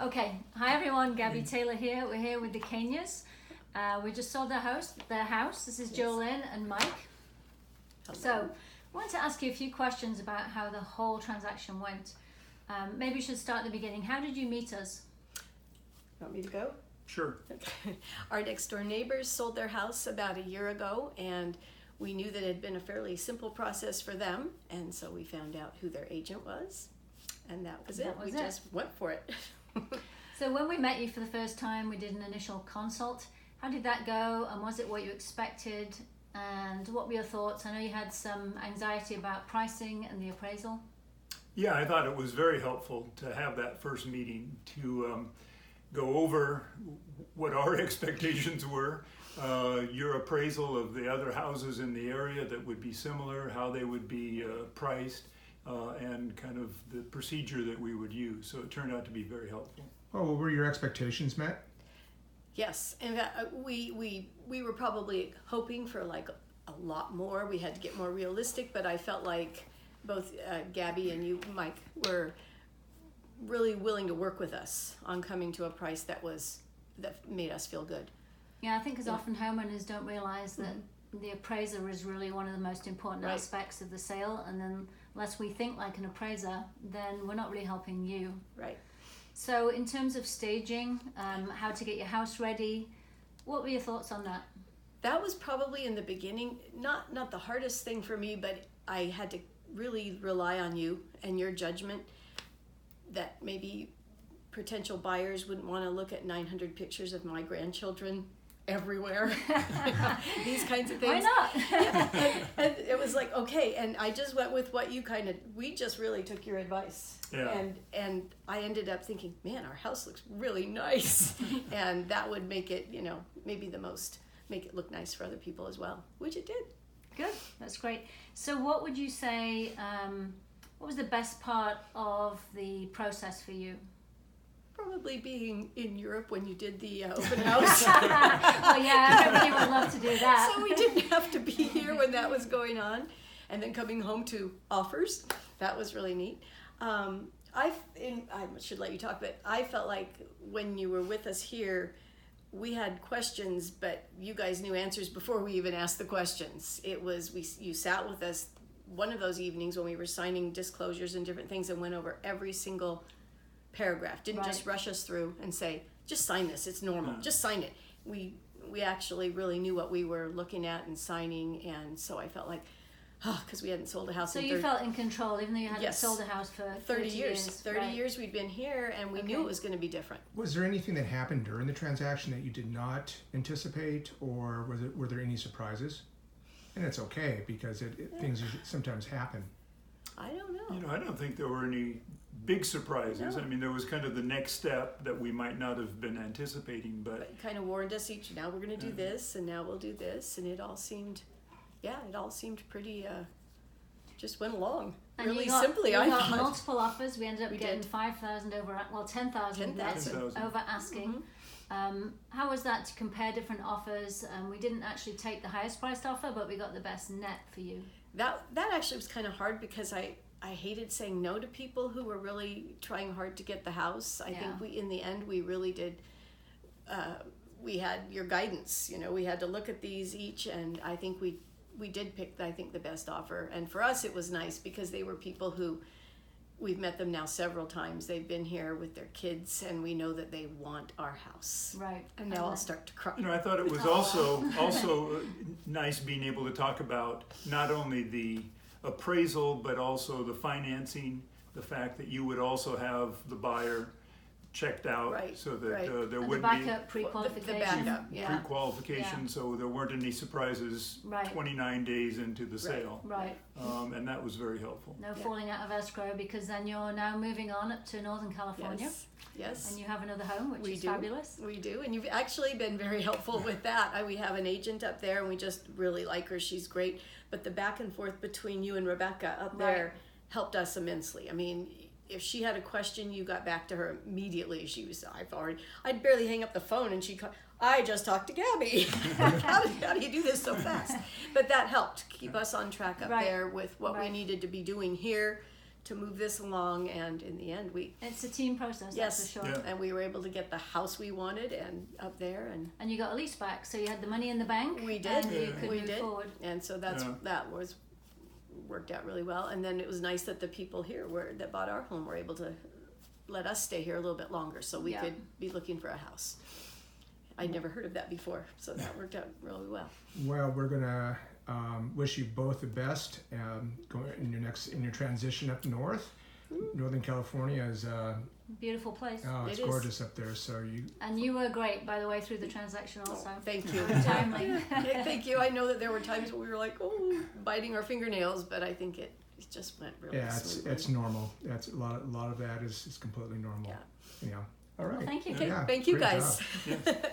Okay, hi everyone, Gabby Taylor here. We're here with the Kanias. We just sold their house. This is JoLynn and Mike. Hello. So, I wanted to ask you a few questions about how the whole transaction went. Maybe we should start at the beginning. How did you meet us? Want me to go? Sure. Okay. Our next door neighbors sold their house about a year ago, and we knew that it had been a fairly simple process for them, and so we found out who their agent was, and that was it. We just went for it. So when we met you for the first time, we did an initial consult. How did that go, and was it what you expected, and what were your thoughts? I know you had some anxiety about pricing and the appraisal. Yeah, I thought it was very helpful to have that first meeting to go over what our expectations were, your appraisal of the other houses in the area that would be similar, how they would be priced, and kind of the procedure that we would use. So it turned out to be very helpful. Well, were your expectations met? Yes, and we were probably hoping for like a lot more. We had to get more realistic, but I felt like both Gabby and you, Mike, were really willing to work with us on coming to a price that made us feel good. Yeah, I think as often homeowners don't realize that the appraiser is really one of the most important aspects of the sale, and then unless we think like an appraiser, then we're not really helping you. Right. So in terms of staging, how to get your house ready, what were your thoughts on that? That was probably in the beginning not the hardest thing for me, but I had to really rely on you and your judgment that maybe potential buyers wouldn't want to look at 900 pictures of my grandchildren everywhere. These kinds of things. Why not? and it was like, okay, and I just went with what you we just really took your advice. Yeah. And I ended up thinking, man, our house looks really nice. And that would make it, maybe make it look nice for other people as well, which it did. Good, that's great. So what would you say, what was the best part of the process for you? Probably being in Europe when you did the open house. Oh yeah, everybody would love to do that. So we didn't have to be here when that was going on. And then coming home to offers, that was really neat. I should let you talk, but I felt like when you were with us here, we had questions, but you guys knew answers before we even asked the questions. You sat with us one of those evenings when we were signing disclosures and different things and went over every single paragraph. Didn't just rush us through and say, just sign this, it's normal, just sign it. We actually really knew what we were looking at and signing, and so I felt like, because we hadn't sold a house so in you felt in control even though you hadn't sold a house for 30 years. 30 years we'd been here, and we knew it was going to be different. Was there anything that happened during the transaction that you did not anticipate, or were there any surprises? And it's okay, because things sometimes happen. I don't know. I don't think there were any big surprises. No. I mean, there was kind of the next step that we might not have been anticipating, but you kind of warned us each, now we're going to do this, and now we'll do this, and it all seemed pretty, just went along. And really you got, simply, you I got thought. multiple offers. We ended up getting did. 5,000 over, 10,000 net 10,000. over asking. How was that to compare different offers? We didn't actually take the highest priced offer, but we got the best net for you. That actually was kind of hard, because I hated saying no to people who were really trying hard to get the house. I think in the end, we really did. We had your guidance. We had to look at these each, and I think we did pick, the best offer. And for us, it was nice because they were people who, we've met them now several times. They've been here with their kids, and we know that they want our house. Right. And now I'll start to cry. I thought it was also nice being able to talk about not only the appraisal, but also the financing, the fact that you would also have the buyer checked out, so that there wouldn't be pre-qualification. The backup, pre-qualification, so there weren't any surprises 29 days into the sale. Right. And that was very helpful. No falling out of escrow, because then you're now moving on up to Northern California. Yes. And you have another home, which is fabulous. We do, and you've actually been very helpful with that. We have an agent up there, and we just really like her. She's great. But the back and forth between you and Rebecca up there helped us immensely. I mean, if she had a question, you got back to her immediately. I'd barely hang up the phone, and she'd call, I just talked to Gabby. How do you do this so fast? But that helped keep us on track up there with what we needed to be doing here to move this along, and in the end It's a team process, yes, that's for sure. Yeah. and we were able to get the house we wanted and up there, And you got a lease back, so you had the money in the bank. we did, And you could we move did, forward. and so that was worked out really well. And then it was nice that the people here that bought our home were able to let us stay here a little bit longer, so we Yeah. could be looking for a house. I'd never heard of that before, so that worked out really well. Well, we're gonna wish you both the best going in your transition up north. Northern California is Beautiful place. it's It is. gorgeous up there. So you And you were great, by the way, through the transaction also. Thank you. Timely. Yeah, thank you. I know that there were times when we were like, oh, biting our fingernails, but I think it just went really smoothly. it's normal. That's a lot of that is completely normal. Yeah. Yeah. All right. Well, thank you. Okay, Yeah, thank you great guys. job.